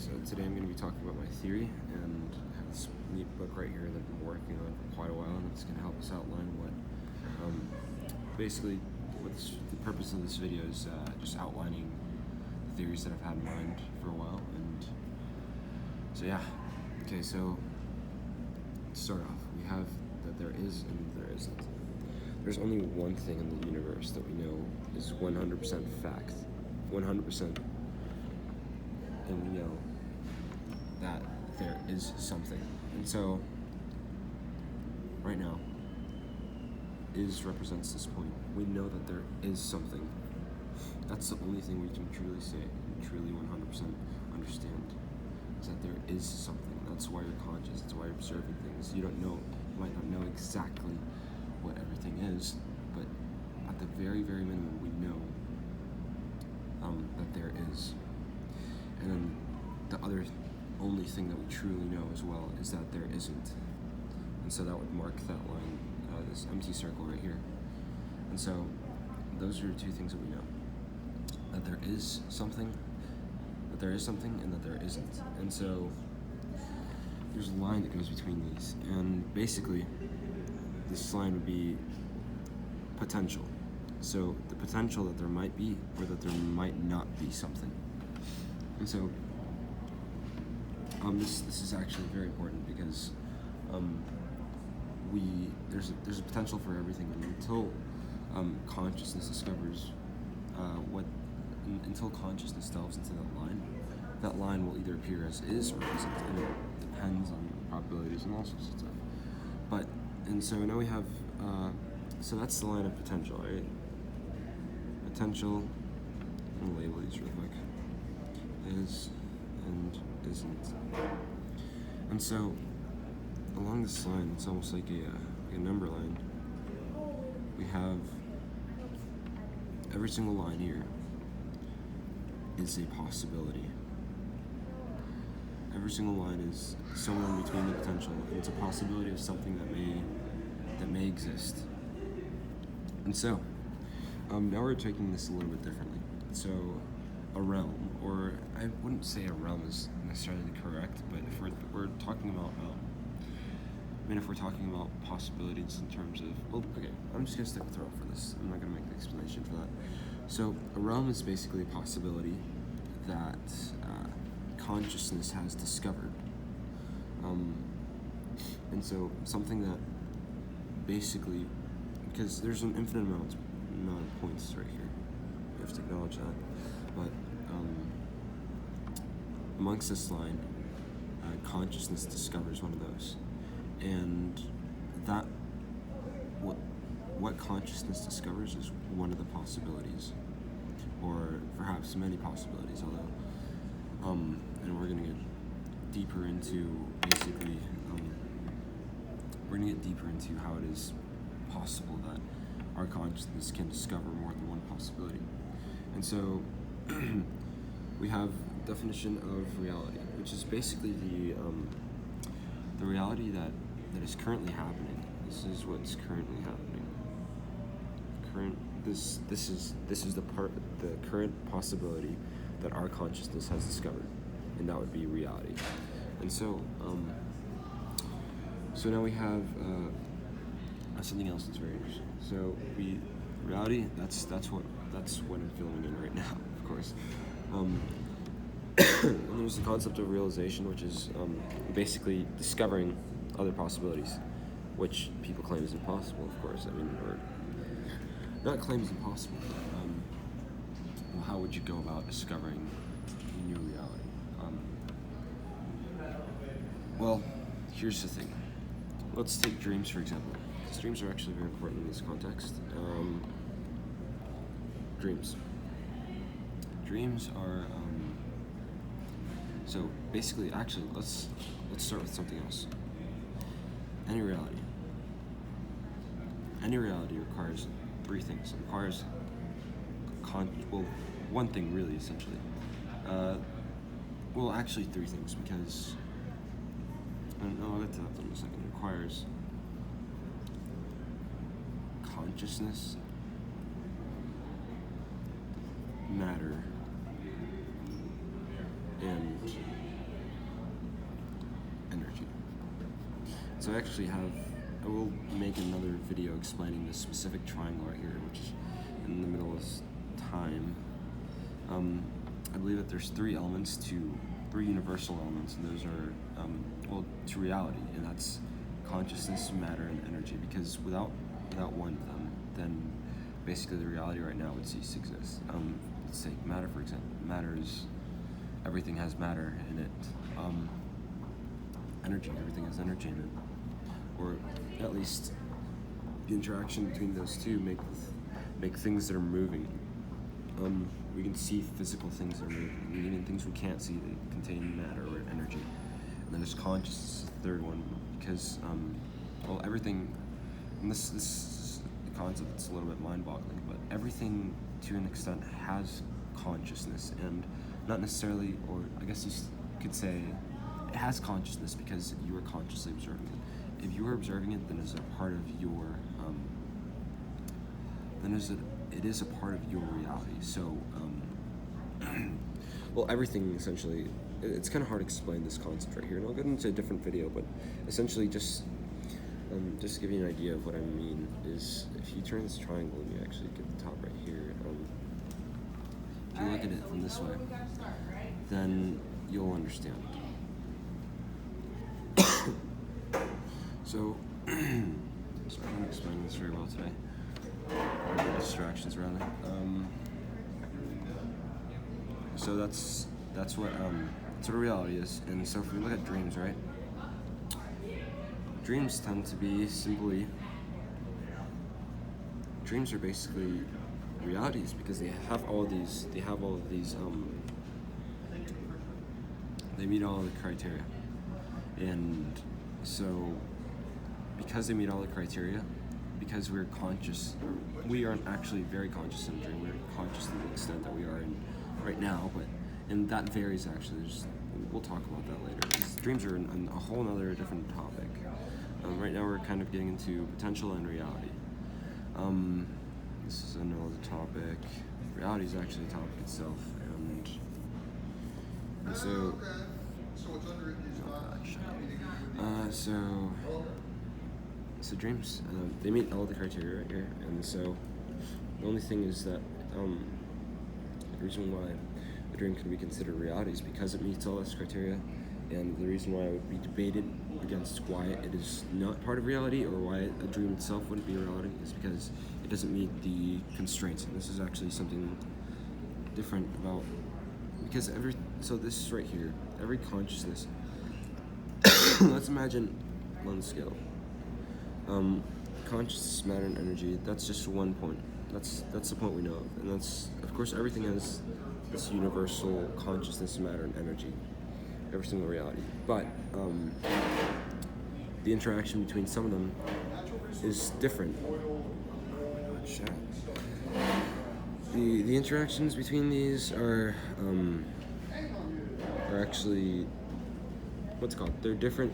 So today I'm going to be talking about my theory, and I have this neat book right here that I've been working on for quite a while, and it's going to help us outline the purpose of this video is just outlining the theories that I've had in mind for a while. And so yeah, okay, so to start off, we have that there is and there isn't. There's only one thing in the universe that we know is 100% fact, 100%, and we know that there is something. And so right now represents this point. We know that there is something. That's the only thing we can truly say and truly 100% understand, is that there is something. That's why you're conscious. That's why you're observing things. You might not know exactly what everything is, but at the very, very minimum, we know that there is. And then the other only thing that we truly know as well is that there isn't. And so that would mark that line, this empty circle right here. And so those are two things that we know. That there is something, and that there isn't. And so there's a line that goes between these. And basically, this line would be potential. So the potential that there might be or that there might not be something. And so this is actually very important because there's a potential for everything, and until consciousness discovers until consciousness delves into that line will either appear as is or isn't, and it depends on probabilities and all sorts of stuff. And so now we have so that's the line of potential, right? Potential, I'm gonna label these real quick. Is and isn't. And so along this line, it's almost like a number line. We have every single line here is a possibility. Every single line is somewhere in between the potential, and it's a possibility of something that may exist. And so now we're taking this a little bit differently. So a realm, or I wouldn't say a realm is necessarily correct, but if we're talking about if we're talking about possibilities in terms of, I'm just gonna stick with realm for this. I'm not gonna make the explanation for that. So a realm is basically a possibility that consciousness has discovered, and so something that basically, because there's an infinite amount of points right here, you have to acknowledge that, but amongst this line, consciousness discovers one of those, and that what consciousness discovers is one of the possibilities, or perhaps many possibilities, although and we're going to get deeper into how it is possible that our consciousness can discover more than one possibility. And so we have definition of reality, which is basically the reality that is currently happening. This is what's currently happening. This is the current possibility that our consciousness has discovered, and that would be reality. And so so now we have something else that's very interesting. So reality, that's what I'm filming in right now, of course. And there's the concept of realization, which is basically discovering other possibilities, which people claim is impossible, of course. Or not claim is impossible, but how would you go about discovering a new reality? Well, here's the thing. Let's take dreams, for example, because dreams are actually very important in this context. Dreams are, so basically, actually, let's start with something else. Any reality requires three things. It requires one thing really, essentially. Actually three things, because I'll get to that in a second. It requires consciousness, matter, and So I will make another video explaining this specific triangle right here, which is in the middle of time. I believe that there's three universal elements, and those are, to reality, and that's consciousness, matter, and energy, because without one of them, then basically the reality right now would cease to exist. Let's take matter, for example. Everything has matter in it. Energy, everything has energy in it. Or at least the interaction between those two make things that are moving. We can see physical things that are moving, and even things we can't see that contain matter or energy. And then there's consciousness, the third one, because everything, and this is a concept that's a little bit mind-boggling, but everything to an extent has consciousness, and not necessarily, or I guess you could say it has consciousness because you are consciously observing it. If you are observing it, then it's a part of your it is a part of your reality. So everything essentially, it's kind of hard to explain this concept right here, and I'll get into a different video, but essentially just to give you an idea of what I mean is, if you turn this triangle and you actually get the top right here, if you look at it from this way, then you'll understand. So, sorry, I'm not explaining this very well today. There are distractions around it. So that's what reality is. And so if we look at dreams, right? Dreams tend to be dreams are basically realities, because they have all of these they meet all of the criteria. And so because they meet all the criteria, because we're conscious, we aren't actually very conscious in a dream. We're conscious to the extent that we are in right now, and that varies actually. We'll talk about that later, because dreams are a whole other different topic. Right now we're kind of getting into potential and reality. This is another topic. Reality is actually a topic itself, and so. So dreams, they meet all the criteria right here, and so the only thing is that the reason why a dream can be considered reality is because it meets all this criteria, and the reason why it would be debated against why it is not part of reality, or why a dream itself wouldn't be reality, is because it doesn't meet the constraints. And this is actually something different about, because so this right here, every consciousness, let's imagine one scale. Consciousness, matter, and energy, that's just one point. That's the point we know of. And that's, of course, everything has this universal consciousness, matter, and energy. Every single reality. But the interaction between some of them is different. The interactions between these are actually, they're different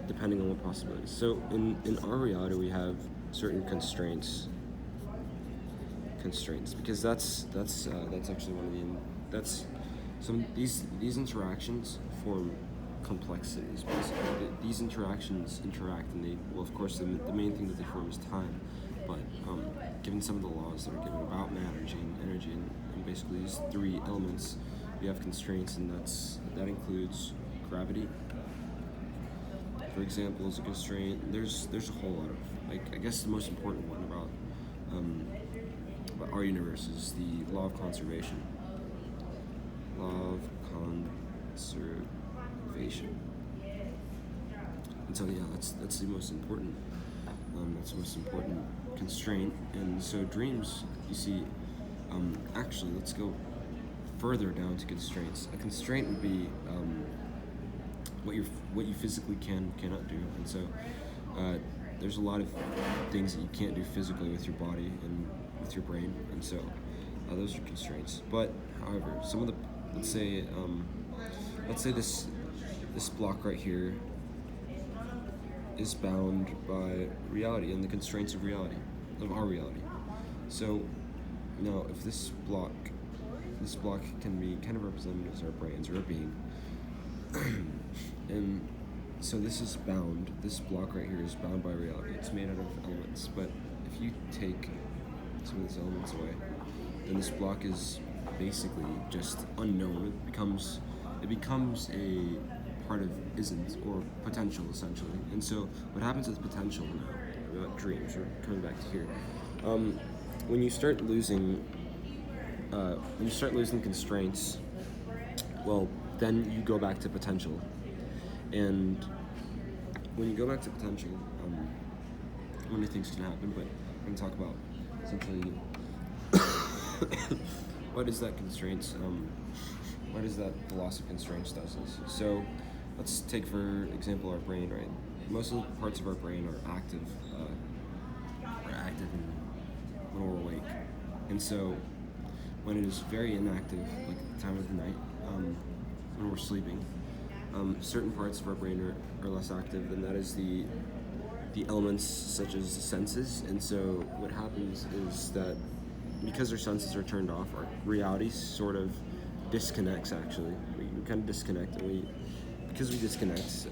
depending on what possibilities. So in our reality, we have certain constraints, because that's actually one of these interactions form complexities. Basically, these interactions interact, and of course, the main thing that they form is time. But given some of the laws that are given about matter, energy, and basically these three elements, we have constraints, and that includes gravity. For example, is a constraint. There's a whole lot of, I guess the most important one about our universe is the law of conservation. And so that's the most important. That's the most important constraint. And so dreams, you see, actually, let's go further down to constraints. A constraint would be what you physically cannot do, and so there's a lot of things that you can't do physically with your body and with your brain, and so those are constraints. But however, some of the let's say this block right here is bound by reality and the constraints of our reality. So now, if this block can be kind of represented as our brains or our being. And so this is bound. This block right here is bound by reality. It's made out of elements, but if you take some of these elements away, then this block is basically just unknown. It becomes a part of isn't, or potential, essentially. And so what happens with potential now, about dreams, or coming back to here, when you start losing constraints, well, then you go back to potential. And when you go back to potential, many things can happen, but I'm going to talk about essentially what is that constraints, what is that the loss of constraints does is. So let's take, for example, our brain, right? Most of the parts of our brain are active when we're awake. And so when it is very inactive, like at the time of the night, when we're sleeping, certain parts of our brain are less active, and that is the elements such as the senses. And so what happens is that because our senses are turned off, our reality sort of disconnects. Actually, we kind of disconnect, and because we disconnect,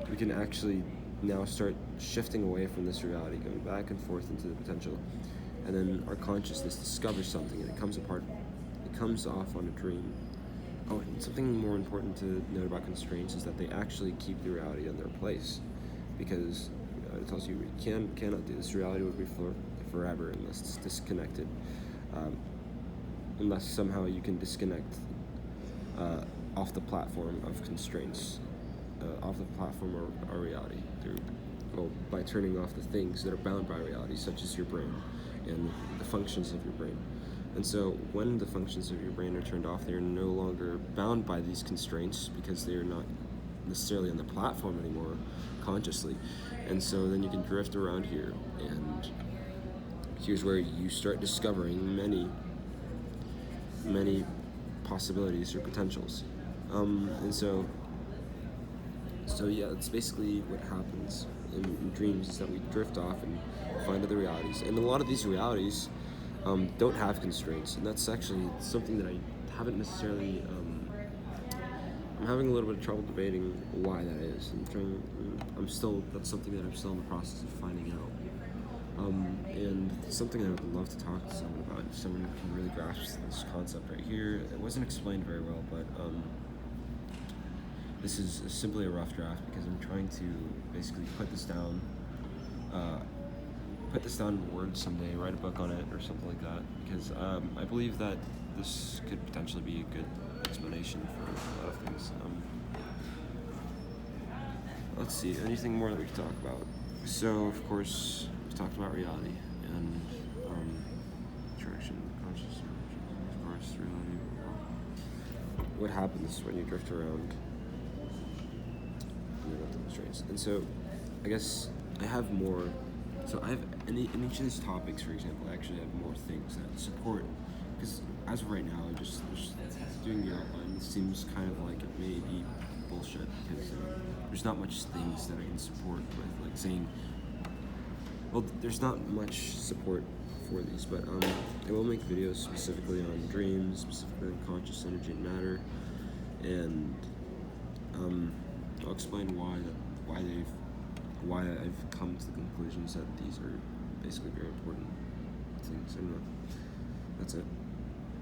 we can actually now start shifting away from this reality, going back and forth into the potential, and then our consciousness discovers something, and it comes off on a dream. Oh, and something more important to note about constraints is that they actually keep the reality in their place, because it tells you cannot do this. Reality would be forever unless it's disconnected, unless somehow you can disconnect off the platform of constraints, off the platform of our reality, by turning off the things that are bound by reality, such as your brain and the functions of your brain. And so when the functions of your brain are turned off, they are no longer bound by these constraints, because they are not necessarily on the platform anymore consciously. And so then you can drift around here, and here's where you start discovering many possibilities or potentials. And so yeah, that's basically what happens in dreams, is that we drift off and find other realities. And a lot of these realities don't have constraints, and that's actually something that I haven't necessarily. I'm having a little bit of trouble debating why that is. That's something that I'm still in the process of finding out. And something I would love to talk to someone about, if someone can really grasp this concept right here. It wasn't explained very well, but this is simply a rough draft, because I'm trying to basically put this down in words someday, write a book on it or something like that, because I believe that this could potentially be a good explanation for a lot of things. Let's see, anything more that we could talk about? So, of course, we've talked about reality and attraction, consciousness, of course, reality. What happens when you drift around? And so, I guess I have more. So I have in each of these topics, for example, I actually have more things that support. Because as of right now, just doing the outline, it seems kind of like it may be bullshit, because there's not much things that I can support with, like saying. Well, there's not much support for these, but I will make videos specifically on dreams, specifically on conscious energy and matter, and I'll explain why I've come to the conclusions that these are basically very important things. And that's it.